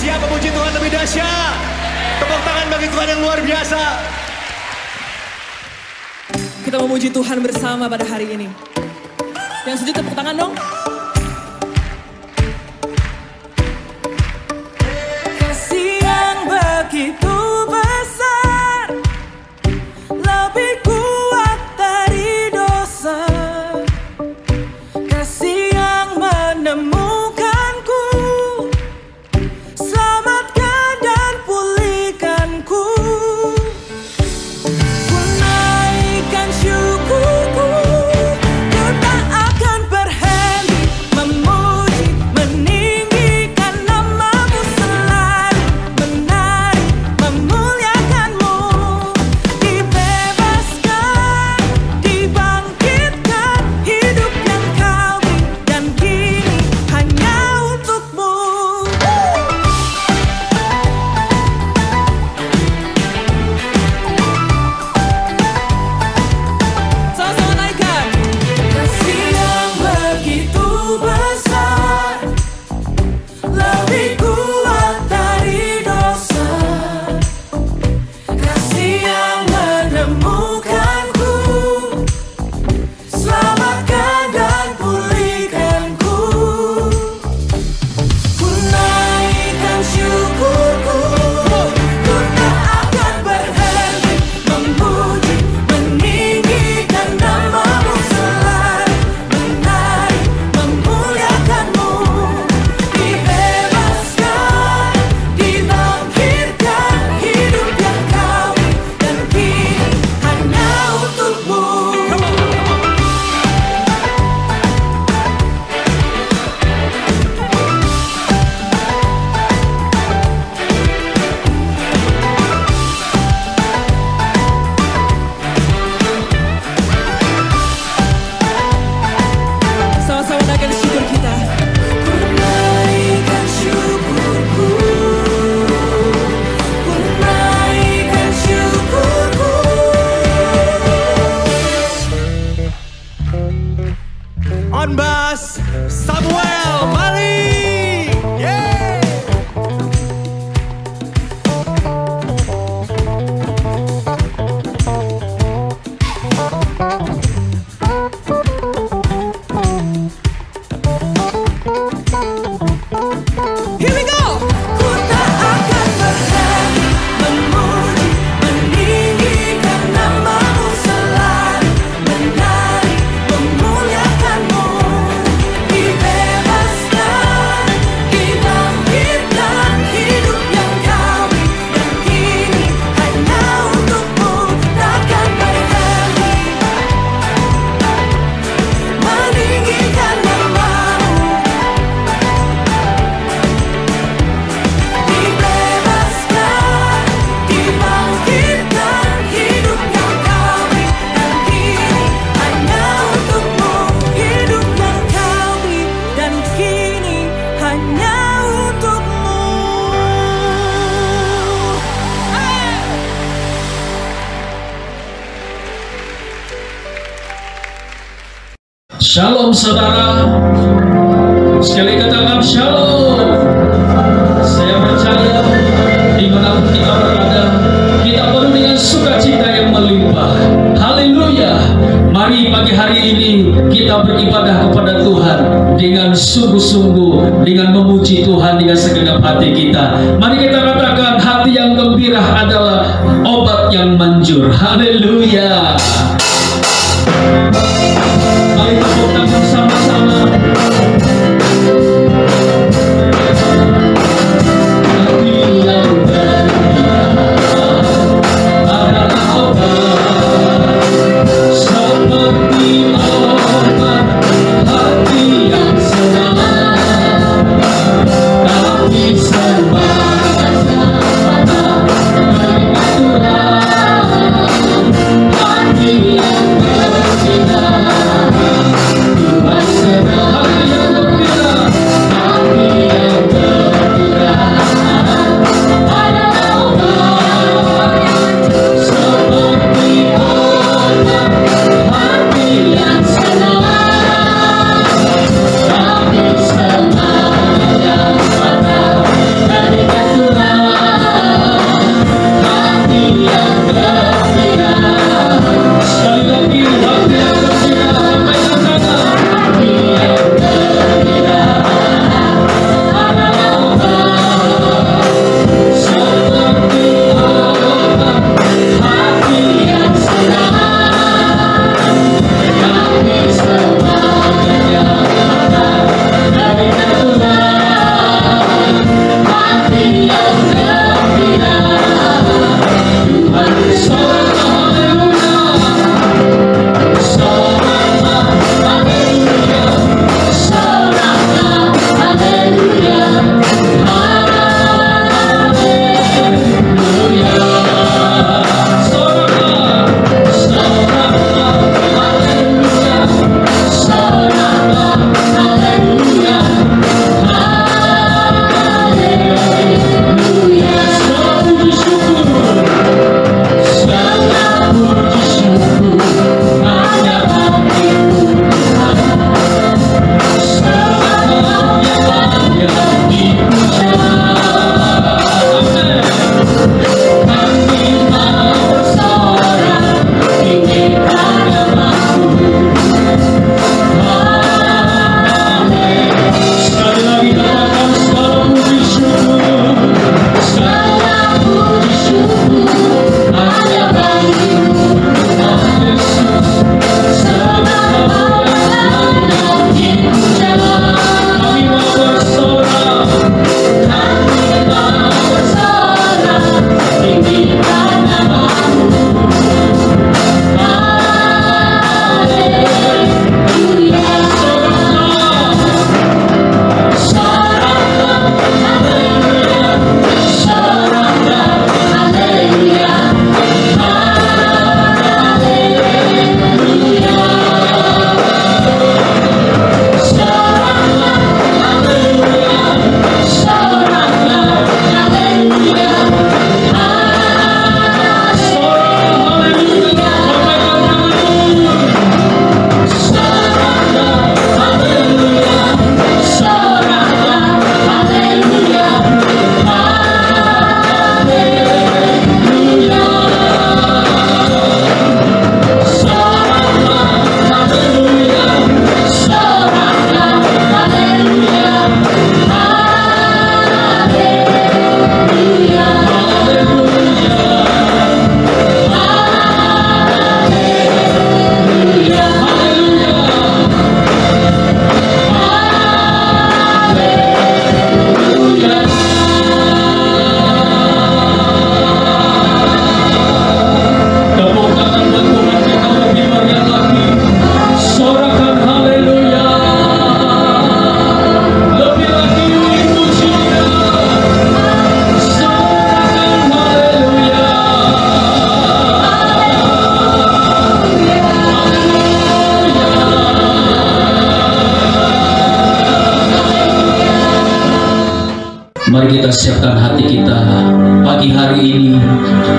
Siap memuji Tuhan lebih dahsyat? Tepuk tangan bagi Tuhan yang luar biasa. Kita memuji Tuhan bersama pada hari ini. Yang setuju tepuk tangan dong. Kasih yang begitu besar, lebih kuat dari dosa. Kasih yang menemukanku, selamatkan dan pulihkanku. Ku naikkan syukurku, ku tak akan berhenti memuji, meninggikan namamu selalu, menari, memuliakanmu. Dibebaskan, dibangkitkan, hidup yang kau beri dan kini hanya untukmu. Sama-sama naikkan. Kasih yang begitu besar, lebih kuat dari dosa. Kasih yang menemukanku, selamatkan dan pulihkanku. Ku naikkan syukurku, ku tak akan berhenti memuji, meninggikan namamu selalu, menari, memuliakanmu. Dibebaskan, dibangkitkan, hidup yang kau beri dan kini hanya untukmu. Sama-sama naikkan syukur kita. Ku naikkan syukurku, ku naikkan syukurku. On bass, Samuel Malik. Yeah. Here we go. Ku tak akan berhenti memuji, meninggikan namamu selalu, menari, memuliakanmu. Dibebaskan, dibangkitkan, hidup yang kau beri dan kini hanya untukmu. Takkan berhenti meninggikan namamu. Dibebaskan, dibangkitkan, hidup yang kau beri dan kini hanya untukmu. Hidup yang kau beri dan kini hanya untukmu. Shalom saudara, sekali katakan shalom. Saya percaya dimanapun kita berada, kita penuh dengan sukacita yang melimpah. Haleluya. Mari pagi hari ini kita beribadah kepada Tuhan dengan sungguh-sungguh, dengan memuji Tuhan dengan segenap hati kita. Mari kita katakan hati yang gembira adalah obat yang manjur. Haleluya. Mari tepuk tangan sama-sama. Hati yang gembira adalah obat, seperti obat hati yang senang, tapi semuanya dengan Tuhan. Hati yang bersinar Mari kita siapkan hati kita pagi hari ini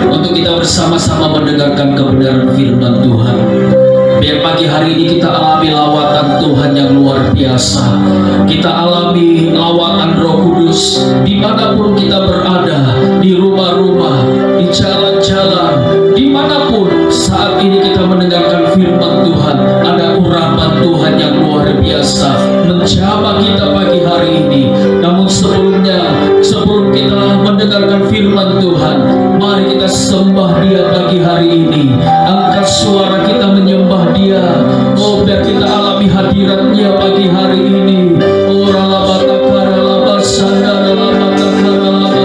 untuk kita bersama-sama mendengarkan kebenaran firman Tuhan. Biar pagi hari ini kita alami lawatan Tuhan yang luar biasa. Kita alami lawatan Roh Kudus dimanapun kita berada, di rumah-rumah, di jalan-jalan, dimanapun saat ini kita mendengarkan firman Tuhan. Ada urapan Tuhan yang luar biasa menjamah kita pagi hari ini. Namun sebelum kita mendengarkan firman Tuhan, mari kita sembah Dia pagi hari ini. Angkat suara kita menyembah Dia. Oh, biar kita alami hadirat-Nya pagi hari ini. Oh, ralabatakara labasanda ralabatakara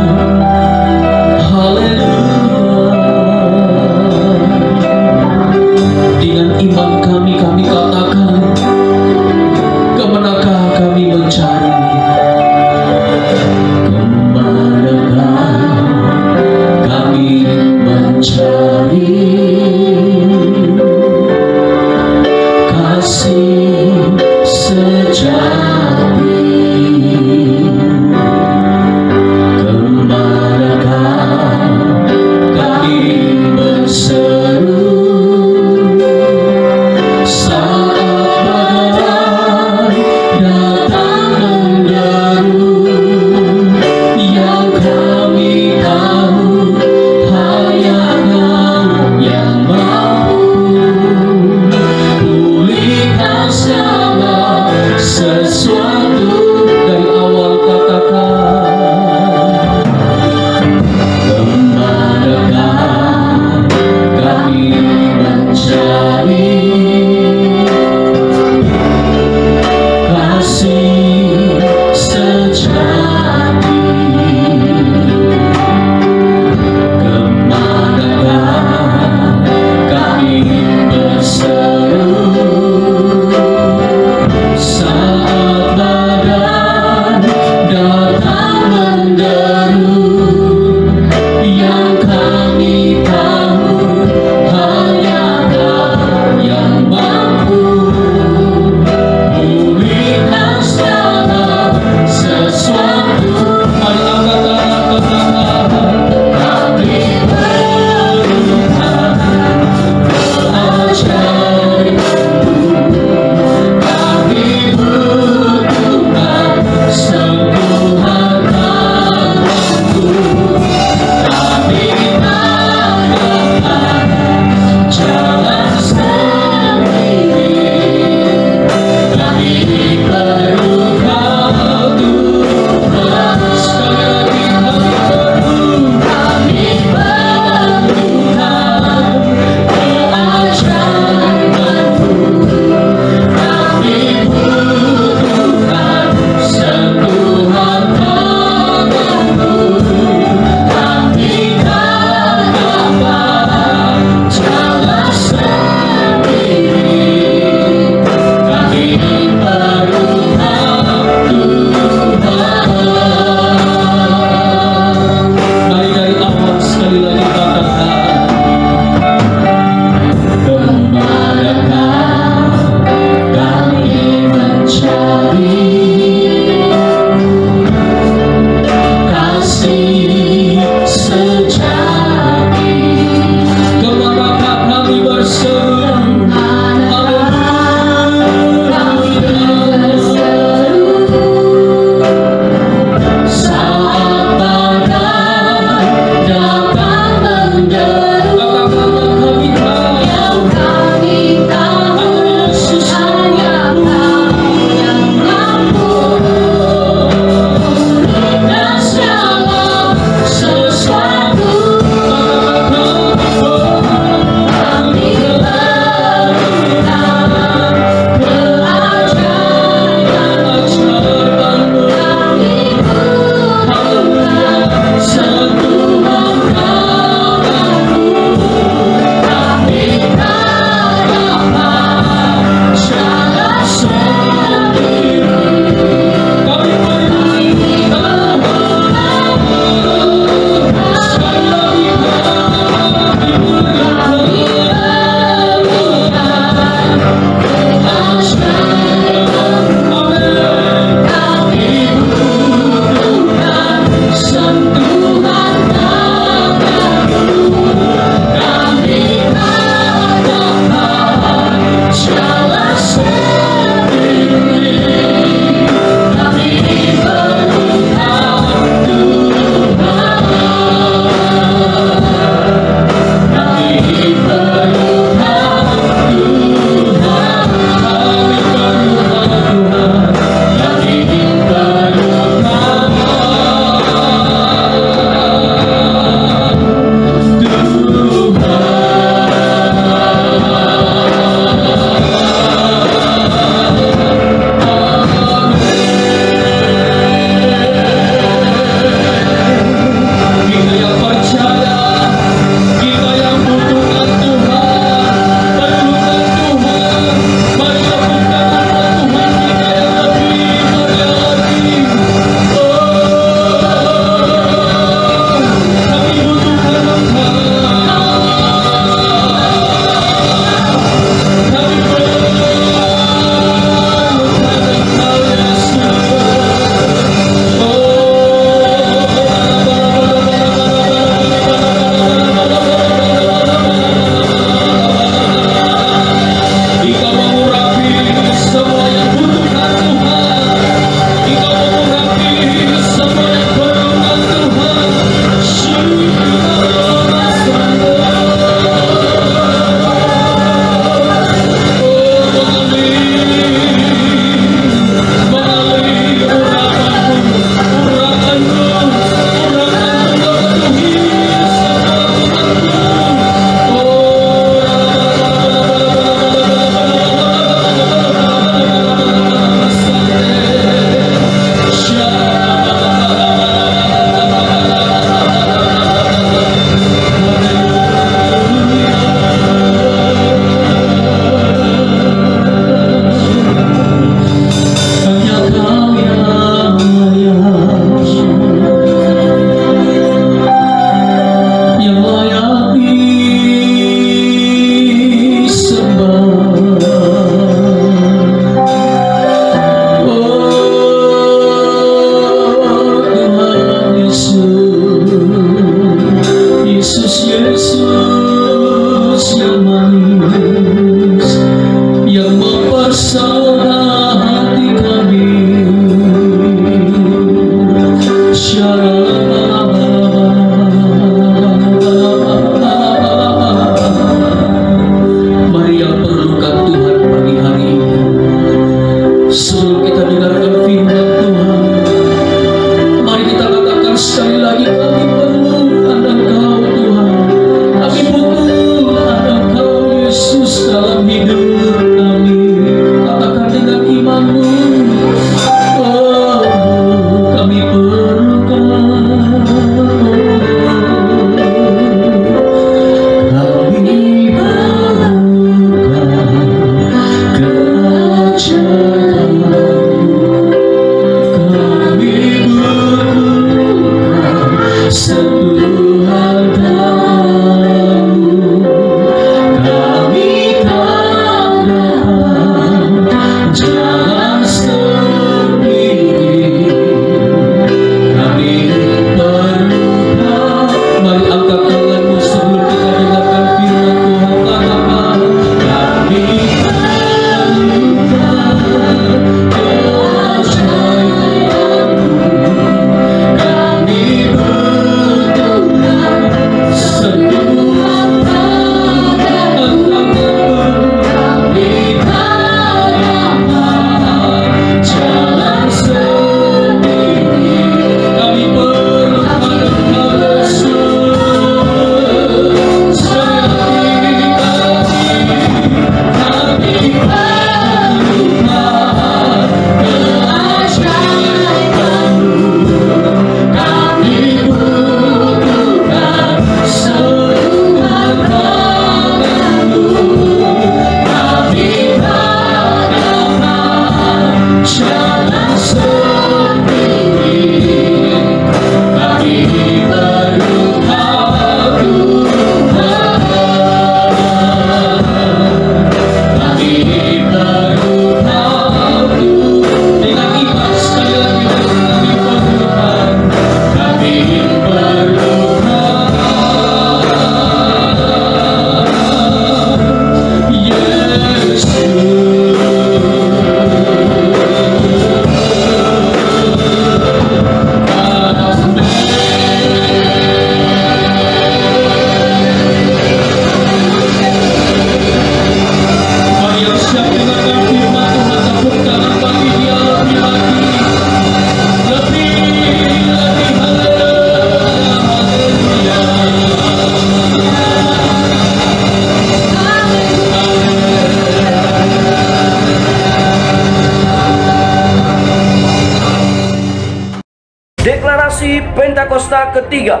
Deklarasi Pentakosta ketiga.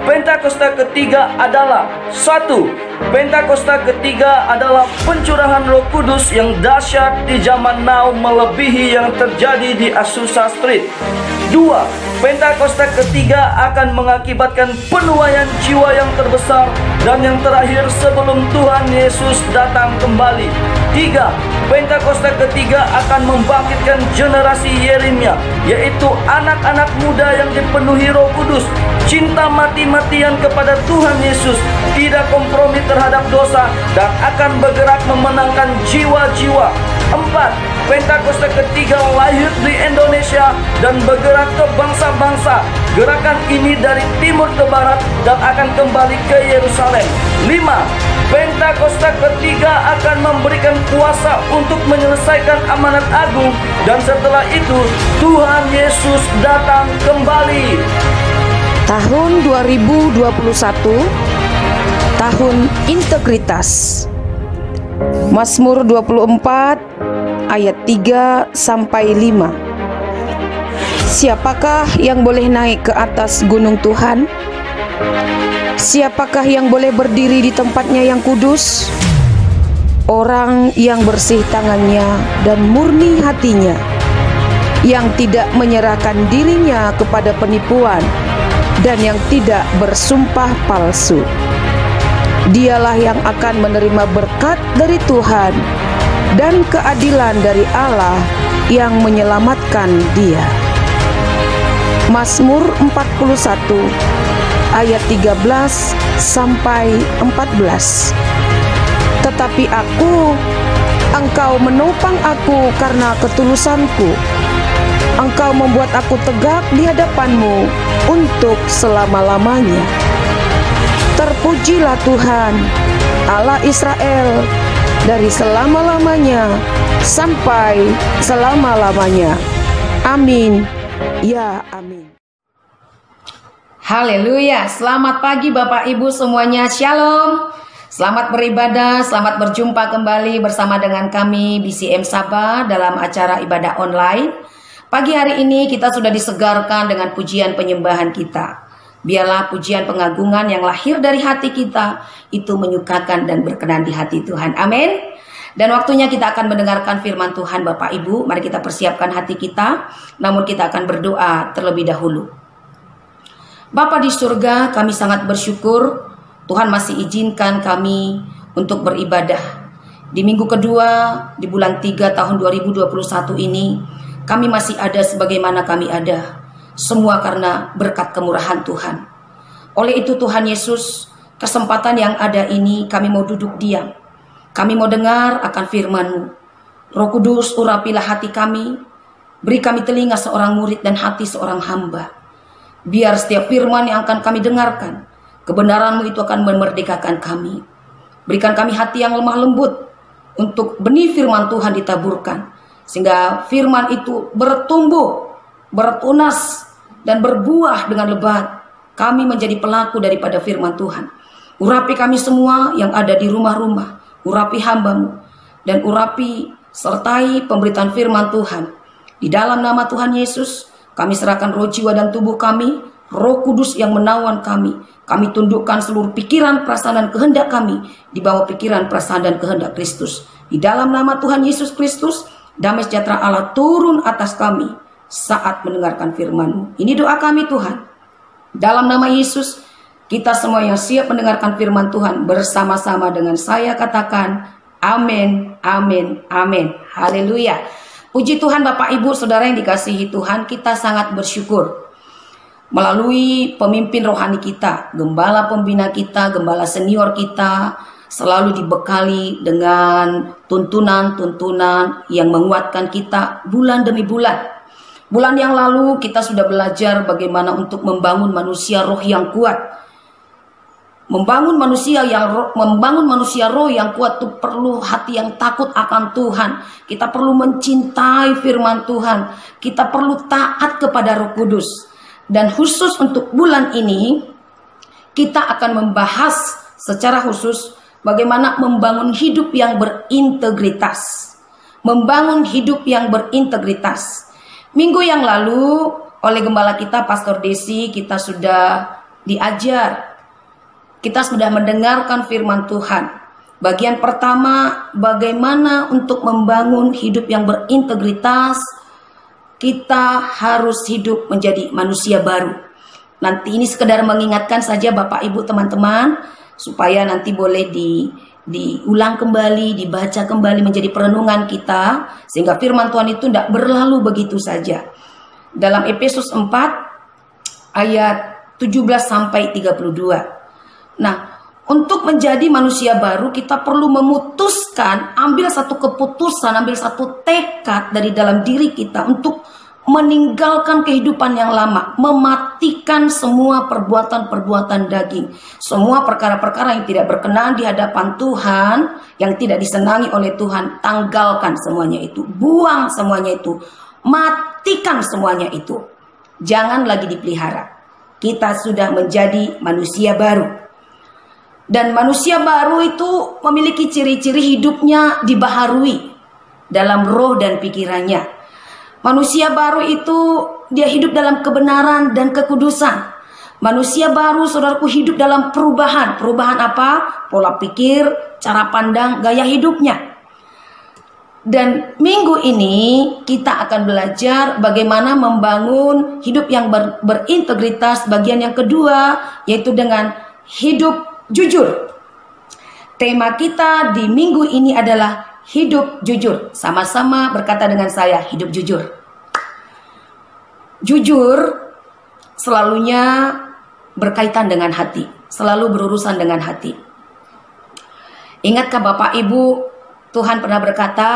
Pentakosta ketiga adalah 1. Pentakosta ketiga adalah pencurahan Roh Kudus yang dahsyat di zaman now melebihi yang terjadi di Azusa Street. 2. Pentakosta ketiga akan mengakibatkan penuaian jiwa yang terbesar dan yang terakhir sebelum Tuhan Yesus datang kembali. 3. Pentakosta ketiga akan membangkitkan generasi Yeremia, yaitu anak-anak muda yang dipenuhi Roh Kudus, cinta mati-matian kepada Tuhan Yesus, tidak kompromi terhadap dosa, dan akan bergerak memenangkan jiwa-jiwa. 4. Pentakosta ketiga lahir di Indonesia dan bergerak ke bangsa-bangsa. Gerakan ini dari timur ke barat dan akan kembali ke Yerusalem. 5. Pentakosta ketiga akan memberikan kuasa untuk menyelesaikan amanat agung, dan setelah itu Tuhan Yesus datang kembali. Tahun 2021, tahun integritas. Mazmur 24 ayat 3 sampai 5. Siapakah yang boleh naik ke atas gunung Tuhan? Siapakah yang boleh berdiri di tempatnya yang kudus? Orang yang bersih tangannya dan murni hatinya, yang tidak menyerahkan dirinya kepada penipuan dan yang tidak bersumpah palsu. Dialah yang akan menerima berkat dari Tuhan dan keadilan dari Allah yang menyelamatkan dia. Mazmur 41 ayat 13 sampai 14. Tetapi aku, Engkau menopang aku karena ketulusanku. Engkau membuat aku tegak di hadapan-Mu untuk selama-lamanya. Terpujilah Tuhan, Allah Israel, dari selama-lamanya sampai selama-lamanya. Amin. Ya, amin. Haleluya. Selamat pagi Bapak Ibu semuanya. Shalom. Selamat beribadah, selamat berjumpa kembali bersama dengan kami BCM Sabah dalam acara ibadah online. Pagi hari ini kita sudah disegarkan dengan pujian penyembahan kita. Biarlah pujian pengagungan yang lahir dari hati kita itu menyukakan dan berkenan di hati Tuhan. Amin. Dan waktunya kita akan mendengarkan firman Tuhan. Bapak Ibu, mari kita persiapkan hati kita. Namun kita akan berdoa terlebih dahulu. Bapa di surga, kami sangat bersyukur Tuhan masih izinkan kami untuk beribadah. Di minggu kedua di bulan 3 tahun 2021 ini, kami masih ada sebagaimana kami ada. Semua karena berkat kemurahan Tuhan. Oleh itu Tuhan Yesus, kesempatan yang ada ini kami mau duduk diam. Kami mau dengar akan firman-Mu. Roh Kudus, urapilah hati kami. Beri kami telinga seorang murid dan hati seorang hamba. Biar setiap firman yang akan kami dengarkan, kebenaran-Mu itu akan memerdekakan kami. Berikan kami hati yang lemah lembut untuk benih firman Tuhan ditaburkan. Sehingga firman itu bertumbuh, bertunas, dan berbuah dengan lebat. Kami menjadi pelaku daripada firman Tuhan. Urapi kami semua yang ada di rumah-rumah. Urapi hamba-Mu. Dan urapi sertai pemberitaan firman Tuhan. Di dalam nama Tuhan Yesus, kami serahkan roh, jiwa, dan tubuh kami. Roh Kudus yang menawan kami. Kami tundukkan seluruh pikiran, perasaan, dan kehendak kami di bawah pikiran, perasaan, dan kehendak Kristus. Di dalam nama Tuhan Yesus Kristus, damai sejahtera Allah turun atas kami saat mendengarkan firman-Mu. Ini doa kami Tuhan. Dalam nama Yesus, kita semua yang siap mendengarkan firman Tuhan bersama-sama dengan saya katakan amin, amin, amin. Haleluya. Puji Tuhan Bapak Ibu Saudara yang dikasihi Tuhan, kita sangat bersyukur. Melalui pemimpin rohani kita, gembala pembina kita, gembala senior kita, selalu dibekali dengan tuntunan-tuntunan yang menguatkan kita bulan demi bulan. Bulan yang lalu kita sudah belajar bagaimana untuk membangun manusia roh yang kuat. Membangun manusia roh yang kuat itu perlu hati yang takut akan Tuhan. Kita perlu mencintai firman Tuhan. Kita perlu taat kepada Roh Kudus. Dan khusus untuk bulan ini kita akan membahas secara khusus bagaimana membangun hidup yang berintegritas. Membangun hidup yang berintegritas. Minggu yang lalu oleh gembala kita Pastor Desi kita sudah diajar. Kita sudah mendengarkan firman Tuhan. Bagian pertama, bagaimana untuk membangun hidup yang berintegritas. Kita harus hidup menjadi manusia baru. Nanti ini sekedar mengingatkan saja Bapak Ibu teman-teman, supaya nanti boleh diulang kembali, dibaca kembali menjadi perenungan kita, sehingga firman Tuhan itu tidak berlalu begitu saja. Dalam Efesus 4 ayat 17 sampai 32. Nah, untuk menjadi manusia baru kita perlu memutuskan, ambil satu keputusan, ambil satu tekad dari dalam diri kita untuk meninggalkan kehidupan yang lama, mematikan semua perbuatan-perbuatan daging, semua perkara-perkara yang tidak berkenan di hadapan Tuhan, yang tidak disenangi oleh Tuhan, tanggalkan semuanya itu, buang semuanya itu, matikan semuanya itu. Jangan lagi dipelihara. Kita sudah menjadi manusia baru. Dan manusia baru itu memiliki ciri-ciri hidupnya dibaharui dalam roh dan pikirannya. Manusia baru itu dia hidup dalam kebenaran dan kekudusan. Manusia baru saudaraku hidup dalam perubahan. Perubahan apa? Pola pikir, cara pandang, gaya hidupnya. Dan minggu ini kita akan belajar bagaimana membangun hidup yang berintegritas. Bagian yang kedua yaitu dengan hidup jujur. Tema kita di minggu ini adalah hidup jujur. Sama-sama berkata dengan saya, hidup jujur. Jujur selalunya berkaitan dengan hati, selalu berurusan dengan hati. Ingatkah Bapak Ibu, Tuhan pernah berkata,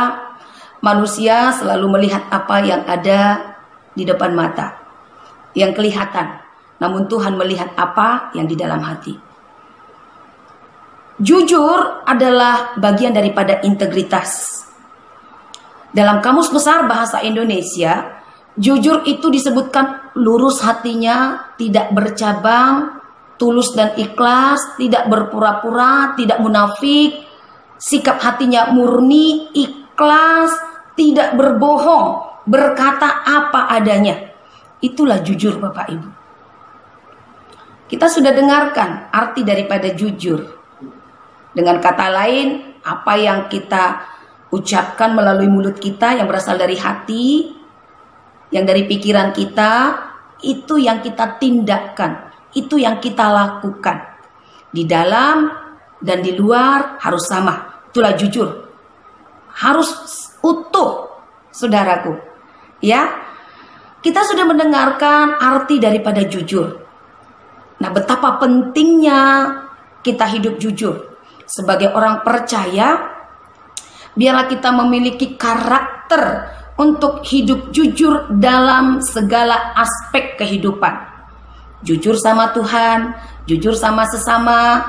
manusia selalu melihat apa yang ada di depan mata, yang kelihatan. Namun Tuhan melihat apa yang di dalam hati. Jujur adalah bagian daripada integritas. Dalam Kamus Besar Bahasa Indonesia, jujur itu disebutkan lurus hatinya, tidak bercabang, tulus dan ikhlas, tidak berpura-pura, tidak munafik, sikap hatinya murni, ikhlas, tidak berbohong, berkata apa adanya. Itulah jujur Bapak Ibu. Kita sudah dengarkan arti daripada jujur. Dengan kata lain, apa yang kita ucapkan melalui mulut kita yang berasal dari hati, yang dari pikiran kita, itu yang kita tindakkan, itu yang kita lakukan. Di dalam dan di luar harus sama. Itulah jujur. Harus utuh, saudaraku. Ya, kita sudah mendengarkan arti daripada jujur. Nah, betapa pentingnya kita hidup jujur. Sebagai orang percaya, biarlah kita memiliki karakter untuk hidup jujur dalam segala aspek kehidupan. Jujur sama Tuhan, jujur sama sesama,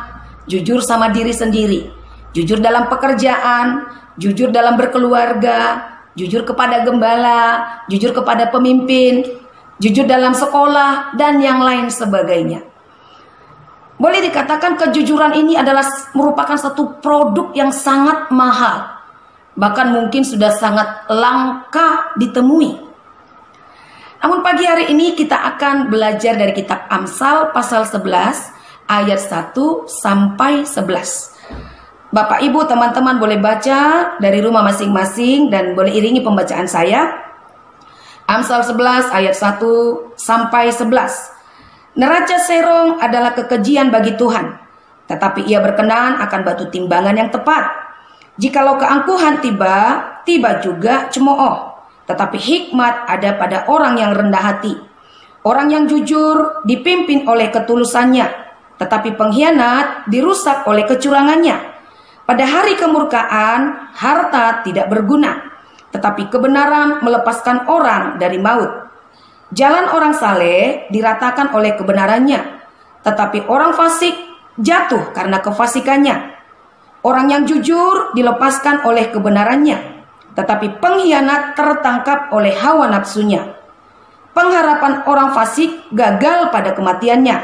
jujur sama diri sendiri, jujur dalam pekerjaan, jujur dalam berkeluarga, jujur kepada gembala, jujur kepada pemimpin, jujur dalam sekolah, dan yang lain sebagainya. Boleh dikatakan kejujuran ini adalah merupakan satu produk yang sangat mahal. Bahkan mungkin sudah sangat langka ditemui. Namun pagi hari ini kita akan belajar dari kitab Amsal pasal 11 ayat 1 sampai 11. Bapak Ibu teman-teman boleh baca dari rumah masing-masing dan boleh iringi pembacaan saya. Amsal 11 ayat 1 sampai 11. Neraca serong adalah kekejian bagi Tuhan, tetapi ia berkenan akan batu timbangan yang tepat. Jikalau keangkuhan tiba, tiba juga cemooh. Tetapi hikmat ada pada orang yang rendah hati. Orang yang jujur dipimpin oleh ketulusannya, tetapi pengkhianat dirusak oleh kecurangannya. Pada hari kemurkaan, harta tidak berguna, tetapi kebenaran melepaskan orang dari maut. Jalan orang saleh diratakan oleh kebenarannya, tetapi orang fasik jatuh karena kefasikannya. Orang yang jujur dilepaskan oleh kebenarannya, tetapi pengkhianat tertangkap oleh hawa nafsunya. Pengharapan orang fasik gagal pada kematiannya,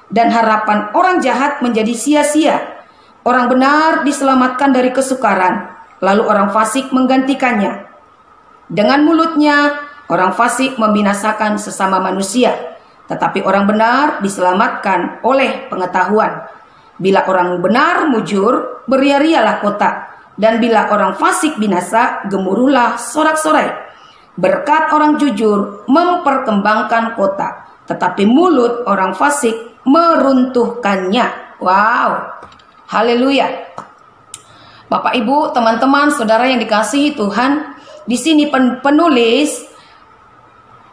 dan harapan orang jahat menjadi sia-sia. Orang benar diselamatkan dari kesukaran, lalu orang fasik menggantikannya. Dengan mulutnya, orang fasik membinasakan sesama manusia, tetapi orang benar diselamatkan oleh pengetahuan. Bila orang benar mujur, beria-rialah kota, dan bila orang fasik binasa, gemuruhlah sorak-sorai. Berkat orang jujur memperkembangkan kota, tetapi mulut orang fasik meruntuhkannya. Wow, haleluya. Bapak Ibu, teman-teman, saudara yang dikasihi Tuhan, di sini penulis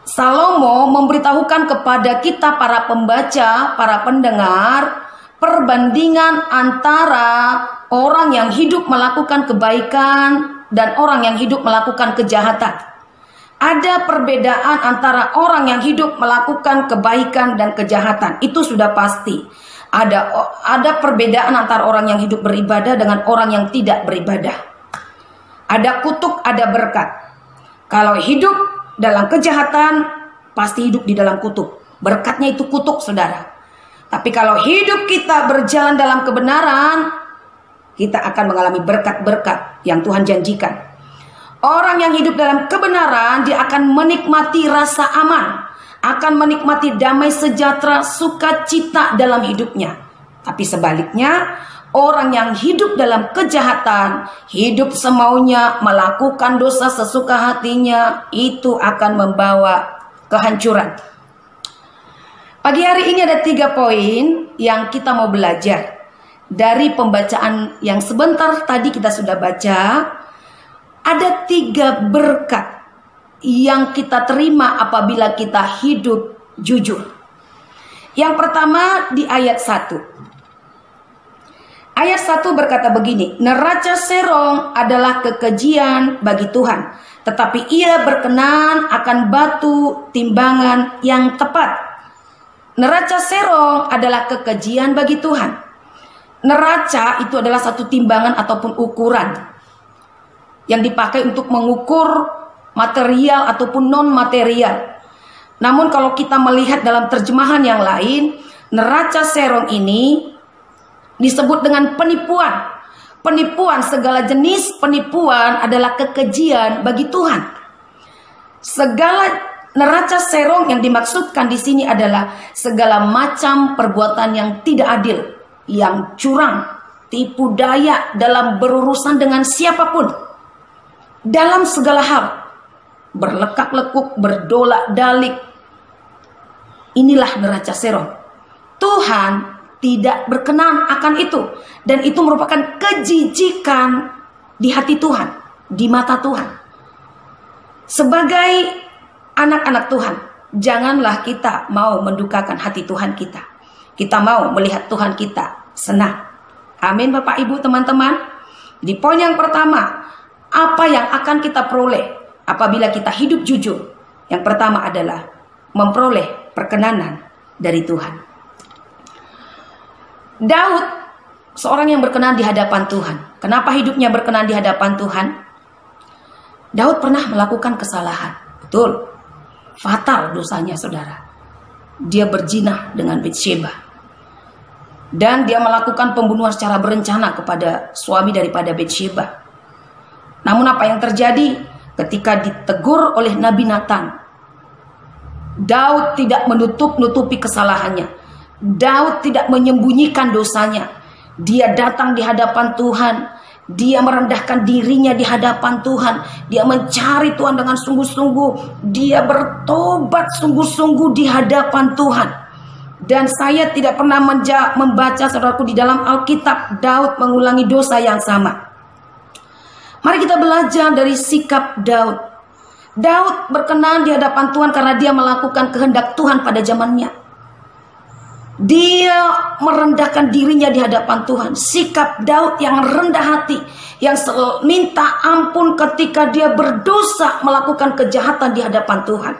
Salomo memberitahukan kepada kita para pembaca, para pendengar, perbandingan antara orang yang hidup melakukan kebaikan dan orang yang hidup melakukan kejahatan. Ada perbedaan antara orang yang hidup melakukan kebaikan dan kejahatan. Itu sudah pasti. Ada perbedaan antara orang yang hidup beribadah dengan orang yang tidak beribadah. Ada kutuk, ada berkat. Kalau hidup dalam kejahatan, pasti hidup di dalam kutuk. Berkatnya itu kutuk, saudara. Tapi kalau hidup kita berjalan dalam kebenaran, kita akan mengalami berkat-berkat yang Tuhan janjikan. Orang yang hidup dalam kebenaran, dia akan menikmati rasa aman, akan menikmati damai sejahtera, sukacita dalam hidupnya. Tapi sebaliknya, orang yang hidup dalam kejahatan, hidup semaunya, melakukan dosa sesuka hatinya, itu akan membawa kehancuran. Pagi hari ini ada 3 poin yang kita mau belajar. Dari pembacaan yang sebentar tadi kita sudah baca, ada 3 berkat yang kita terima apabila kita hidup jujur. Yang pertama di ayat 1. Ayat 1 berkata begini, neraca serong adalah kekejian bagi Tuhan, tetapi ia berkenan akan batu timbangan yang tepat. Neraca serong adalah kekejian bagi Tuhan. Neraca itu adalah satu timbangan ataupun ukuran yang dipakai untuk mengukur material ataupun non-material. Namun kalau kita melihat dalam terjemahan yang lain, neraca serong ini disebut dengan penipuan. Penipuan, segala jenis penipuan adalah kekejian bagi Tuhan. Segala neraca serong yang dimaksudkan di sini adalah segala macam perbuatan yang tidak adil, yang curang, tipu daya dalam berurusan dengan siapapun, dalam segala hal, berlekak-lekuk, berdolak-dalik. Inilah neraca serong. Tuhan tidak berkenan akan itu, dan itu merupakan kejijikan di hati Tuhan, di mata Tuhan. Sebagai anak-anak Tuhan, janganlah kita mau mendukakan hati Tuhan kita. Kita mau melihat Tuhan kita senang. Amin Bapak Ibu teman-teman. Di poin yang pertama, apa yang akan kita peroleh apabila kita hidup jujur? Yang pertama adalah memperoleh perkenanan dari Tuhan. Daud, seorang yang berkenan di hadapan Tuhan. Kenapa hidupnya berkenan di hadapan Tuhan? Daud pernah melakukan kesalahan. Betul. Fatal dosanya, saudara. Dia berzina dengan Batsyeba. Dan dia melakukan pembunuhan secara berencana kepada suami daripada Batsyeba. Namun apa yang terjadi ketika ditegur oleh Nabi Nathan? Daud tidak menutup-nutupi kesalahannya. Daud tidak menyembunyikan dosanya. Dia datang di hadapan Tuhan. Dia merendahkan dirinya di hadapan Tuhan. Dia mencari Tuhan dengan sungguh-sungguh. Dia bertobat sungguh-sungguh di hadapan Tuhan. Dan saya tidak pernah membaca, saudaraku, di dalam Alkitab Daud mengulangi dosa yang sama. Mari kita belajar dari sikap Daud. Daud berkenan di hadapan Tuhan karena dia melakukan kehendak Tuhan pada zamannya. Dia merendahkan dirinya di hadapan Tuhan. Sikap Daud yang rendah hati, yang minta ampun ketika dia berdosa melakukan kejahatan di hadapan Tuhan.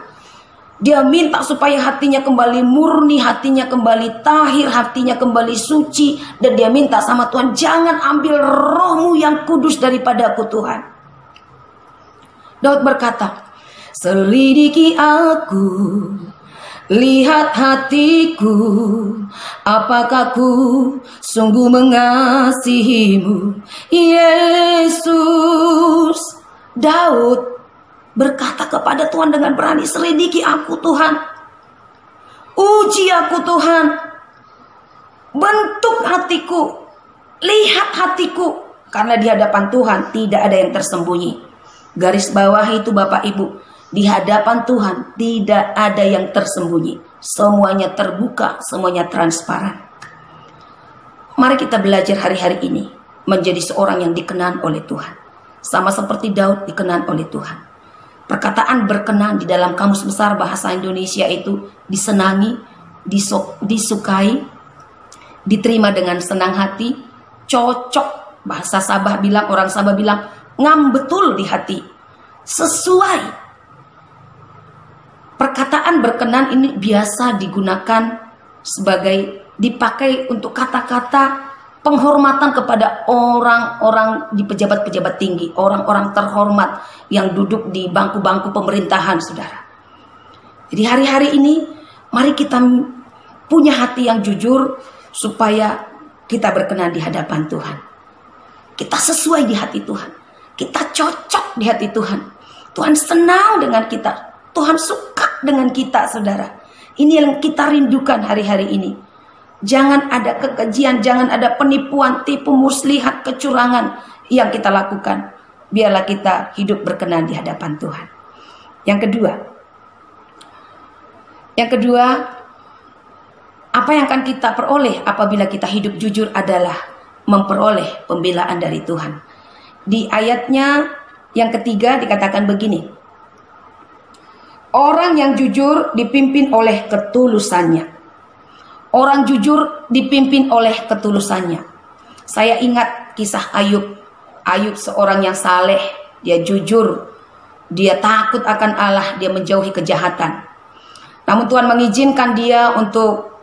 Dia minta supaya hatinya kembali murni, hatinya kembali tahir, hatinya kembali suci. Dan dia minta sama Tuhan, jangan ambil rohmu yang kudus daripadaku Tuhan. Daud berkata, selidiki aku, lihat hatiku, apakah ku sungguh mengasihimu, Yesus. Daud berkata kepada Tuhan dengan berani, selidiki aku Tuhan, uji aku Tuhan, bentuk hatiku, lihat hatiku. Karena di hadapan Tuhan tidak ada yang tersembunyi. Garis bawah itu Bapak Ibu, di hadapan Tuhan tidak ada yang tersembunyi. Semuanya terbuka, semuanya transparan. Mari kita belajar hari-hari ini menjadi seorang yang dikenan oleh Tuhan. Sama seperti Daud dikenan oleh Tuhan. Perkataan berkenan di dalam Kamus Besar Bahasa Indonesia itu disenangi, disukai, diterima dengan senang hati, cocok. Bahasa Sabah bilang, orang Sabah bilang, ngam betul di hati, sesuai. Perkataan berkenan ini biasa digunakan sebagai, dipakai untuk kata-kata penghormatan kepada orang-orang di pejabat-pejabat tinggi, orang-orang terhormat yang duduk di bangku-bangku pemerintahan, saudara. Jadi hari-hari ini, mari kita punya hati yang jujur supaya kita berkenan di hadapan Tuhan. Kita sesuai di hati Tuhan. Kita cocok di hati Tuhan. Tuhan senang dengan kita. Tuhan suka dengan kita, saudara. Ini yang kita rindukan hari-hari ini. Jangan ada kekejian, jangan ada penipuan, tipu muslihat, kecurangan yang kita lakukan. Biarlah kita hidup berkenan di hadapan Tuhan. Yang kedua, apa yang akan kita peroleh apabila kita hidup jujur adalah memperoleh pembelaan dari Tuhan. Di ayatnya yang ketiga dikatakan begini. Orang yang jujur dipimpin oleh ketulusannya. Orang jujur dipimpin oleh ketulusannya. Saya ingat kisah Ayub. Ayub seorang yang saleh, dia jujur, dia takut akan Allah, dia menjauhi kejahatan. Namun Tuhan mengizinkan dia untuk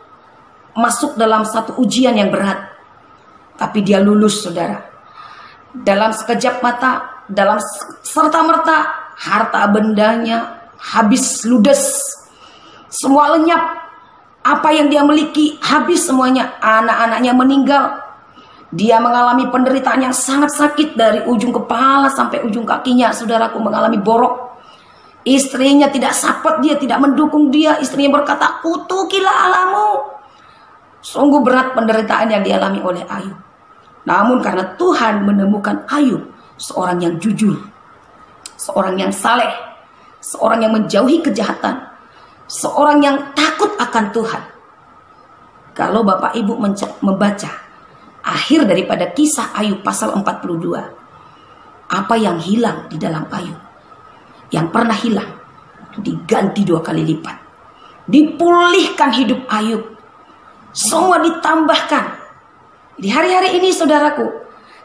masuk dalam satu ujian yang berat. Tapi dia lulus, saudara. Dalam sekejap mata, dalam serta-merta, harta bendanya habis ludes. Semua lenyap. Apa yang dia miliki habis semuanya. Anak-anaknya meninggal. Dia mengalami penderitaan yang sangat sakit dari ujung kepala sampai ujung kakinya. Saudaraku, mengalami borok. Istrinya tidak support dia, tidak mendukung dia. Istrinya berkata, kutukilah Allahmu. Sungguh berat penderitaan yang dialami oleh Ayub. Namun karena Tuhan menemukan Ayub seorang yang jujur, seorang yang saleh, seorang yang menjauhi kejahatan, seorang yang takut akan Tuhan. Kalau Bapak Ibu membaca akhir daripada kisah Ayub pasal 42, apa yang hilang di dalam Ayub? Yang pernah hilang diganti 2 kali lipat. Dipulihkan hidup Ayub. Semua ditambahkan. Di hari-hari ini saudaraku,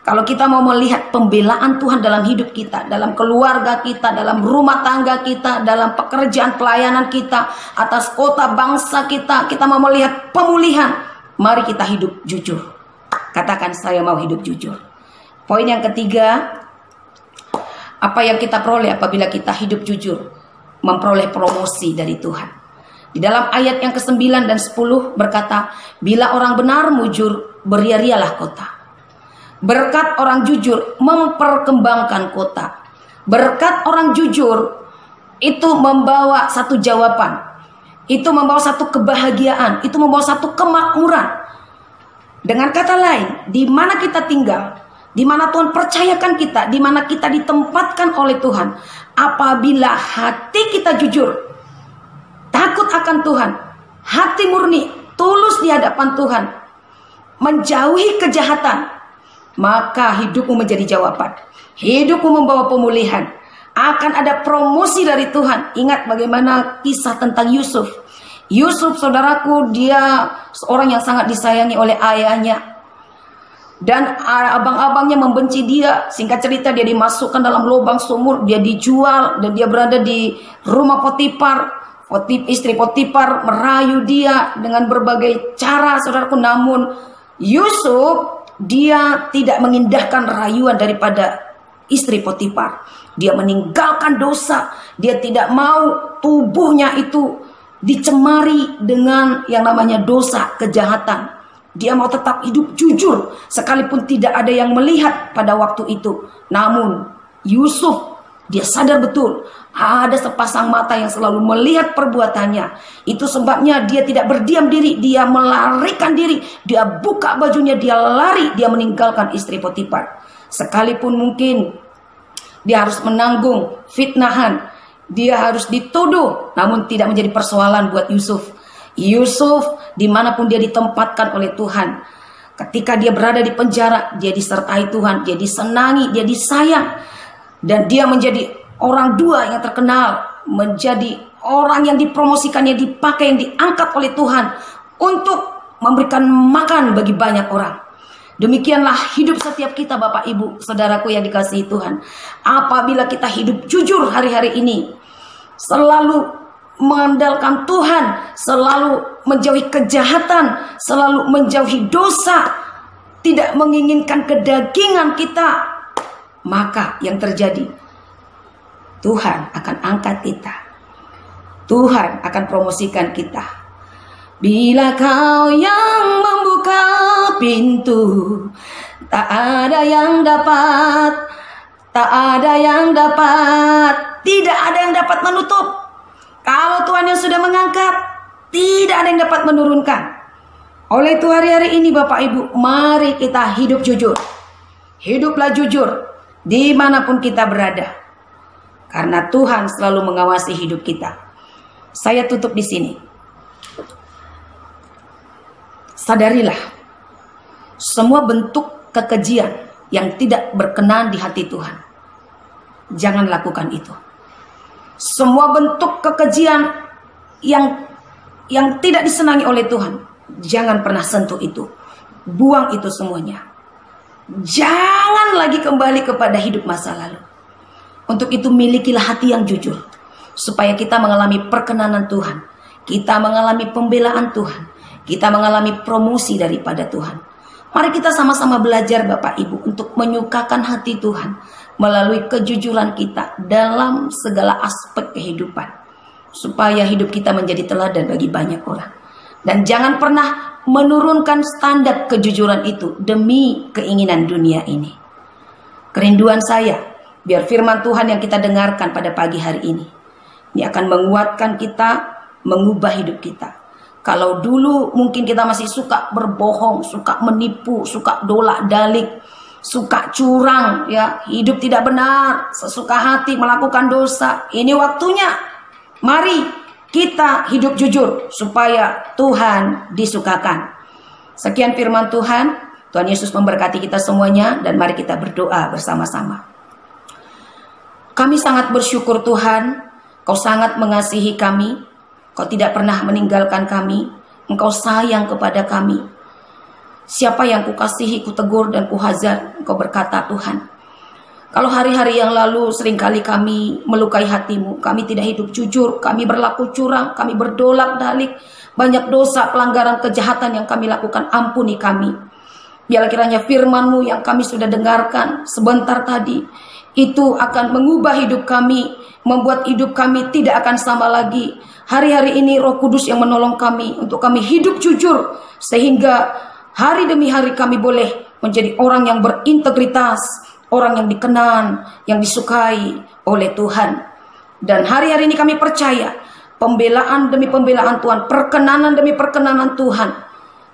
kalau kita mau melihat pembelaan Tuhan dalam hidup kita, dalam keluarga kita, dalam rumah tangga kita, dalam pekerjaan pelayanan kita, atas kota bangsa kita, kita mau melihat pemulihan, mari kita hidup jujur. Katakan, saya mau hidup jujur. Poin yang ketiga, apa yang kita peroleh apabila kita hidup jujur? Memperoleh promosi dari Tuhan. Di dalam ayat yang ke-9 dan 10 berkata, bila orang benar mujur, beria-rialah kota. Berkat orang jujur memperkembangkan kota. Berkat orang jujur itu membawa satu jawaban. Itu membawa satu kebahagiaan. Itu membawa satu kemakmuran. Dengan kata lain, di mana kita tinggal, di mana Tuhan percayakan kita, di mana kita ditempatkan oleh Tuhan, apabila hati kita jujur, takut akan Tuhan, hati murni, tulus di hadapan Tuhan, menjauhi kejahatan, maka hidupmu menjadi jawaban. Hidupmu membawa pemulihan. Akan ada promosi dari Tuhan. Ingat bagaimana kisah tentang Yusuf. Yusuf, saudaraku, dia seorang yang sangat disayangi oleh ayahnya. Dan abang-abangnya membenci dia. Singkat cerita, dia dimasukkan dalam lubang sumur, dia dijual, dan dia berada di rumah Potifar. Istri Potifar merayu dia dengan berbagai cara, saudaraku. Namun Yusuf, dia tidak mengindahkan rayuan daripada istri Potifar. Dia meninggalkan dosa. Dia tidak mau tubuhnya itu dicemari dengan yang namanya dosa, kejahatan. Dia mau tetap hidup jujur sekalipun tidak ada yang melihat pada waktu itu. Namun Yusuf, dia sadar betul ada sepasang mata yang selalu melihat perbuatannya. Itu sebabnya dia tidak berdiam diri, dia melarikan diri, dia buka bajunya, dia lari, dia meninggalkan istri Potifar. Sekalipun mungkin dia harus menanggung fitnahan, dia harus dituduh, namun tidak menjadi persoalan buat Yusuf. Yusuf dimanapun dia ditempatkan oleh Tuhan, ketika dia berada di penjara, dia disertai Tuhan, dia disenangi, dia disayang, dan dia menjadi orang dua yang terkenal, menjadi orang yang dipromosikan, yang dipakai, yang diangkat oleh Tuhan untuk memberikan makan bagi banyak orang. Demikianlah hidup setiap kita, Bapak Ibu, saudaraku yang dikasihi Tuhan. Apabila kita hidup jujur hari-hari ini, selalu mengandalkan Tuhan, selalu menjauhi kejahatan, selalu menjauhi dosa, tidak menginginkan kedagingan kita, maka yang terjadi, Tuhan akan angkat kita. Tuhan akan promosikan kita. Bila kau yang membuka pintu, tak ada yang dapat, tidak ada yang dapat menutup. Kalau Tuhan yang sudah mengangkat, tidak ada yang dapat menurunkan. Oleh itu hari-hari ini Bapak Ibu, mari kita hidup jujur. Hiduplah jujur dimanapun kita berada. Karena Tuhan selalu mengawasi hidup kita. Saya tutup di sini. Sadarilah, semua bentuk kekejian yang tidak berkenan di hati Tuhan, jangan lakukan itu. Semua bentuk kekejian yang tidak disenangi oleh Tuhan, jangan pernah sentuh itu. Buang itu semuanya. Jangan lagi kembali kepada hidup masa lalu. Untuk itu milikilah hati yang jujur, supaya kita mengalami perkenanan Tuhan, kita mengalami pembelaan Tuhan, kita mengalami promosi daripada Tuhan. Mari kita sama-sama belajar Bapak Ibu untuk menyukakan hati Tuhan melalui kejujuran kita dalam segala aspek kehidupan, supaya hidup kita menjadi teladan bagi banyak orang. Dan jangan pernah menurunkan standar kejujuran itu demi keinginan dunia ini. Kerinduan saya, biar firman Tuhan yang kita dengarkan pada pagi hari ini Ini akan menguatkan kita, mengubah hidup kita. Kalau dulu mungkin kita masih suka berbohong, suka menipu, suka dolak-dalik, suka curang, ya, hidup tidak benar, sesuka hati melakukan dosa. Ini waktunya. Mari kita hidup jujur supaya Tuhan disukakan. Sekian firman Tuhan. Tuhan Yesus memberkati kita semuanya, dan mari kita berdoa bersama-sama. Kami sangat bersyukur Tuhan, Kau sangat mengasihi kami. Kau tidak pernah meninggalkan kami. Engkau sayang kepada kami. Siapa yang kukasihi, kutegur dan kuhajar, Engkau berkata Tuhan. Kalau hari-hari yang lalu seringkali kami melukai hatimu, kami tidak hidup jujur, kami berlaku curang, kami berdolak-dalik, banyak dosa, pelanggaran, kejahatan yang kami lakukan, ampuni kami. Biarlah kiranya firman-Mu yang kami sudah dengarkan sebentar tadi, itu akan mengubah hidup kami, membuat hidup kami tidak akan sama lagi. Hari-hari ini Roh Kudus yang menolong kami untuk kami hidup jujur, sehingga hari demi hari kami boleh menjadi orang yang berintegritas, orang yang dikenan, yang disukai oleh Tuhan. Dan hari-hari ini kami percaya, pembelaan demi pembelaan Tuhan, perkenanan demi perkenanan Tuhan,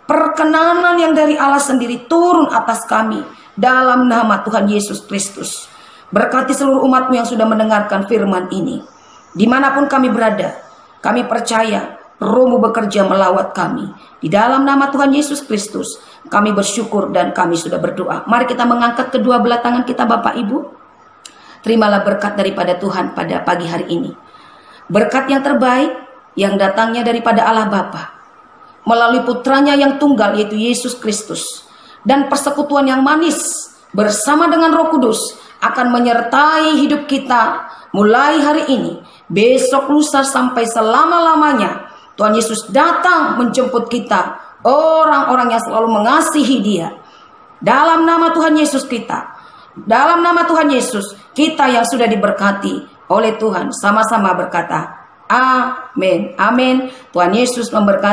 perkenanan yang dari Allah sendiri turun atas kami, dalam nama Tuhan Yesus Kristus. Berkati seluruh umat-Mu yang sudah mendengarkan firman ini. Dimanapun kami berada, kami percaya Roh-Mu bekerja melawat kami. Di dalam nama Tuhan Yesus Kristus, kami bersyukur dan kami sudah berdoa. Mari kita mengangkat kedua belah tangan kita, Bapak Ibu. Terimalah berkat daripada Tuhan pada pagi hari ini. Berkat yang terbaik yang datangnya daripada Allah Bapa, melalui putranya yang tunggal yaitu Yesus Kristus, dan persekutuan yang manis bersama dengan Roh Kudus akan menyertai hidup kita mulai hari ini, besok, lusa, sampai selama-lamanya. Tuhan Yesus datang menjemput kita, orang-orang yang selalu mengasihi Dia. Dalam nama Tuhan Yesus kita, dalam nama Tuhan Yesus, kita yang sudah diberkati oleh Tuhan, sama-sama berkata, amin, amin. Tuhan Yesus memberkati.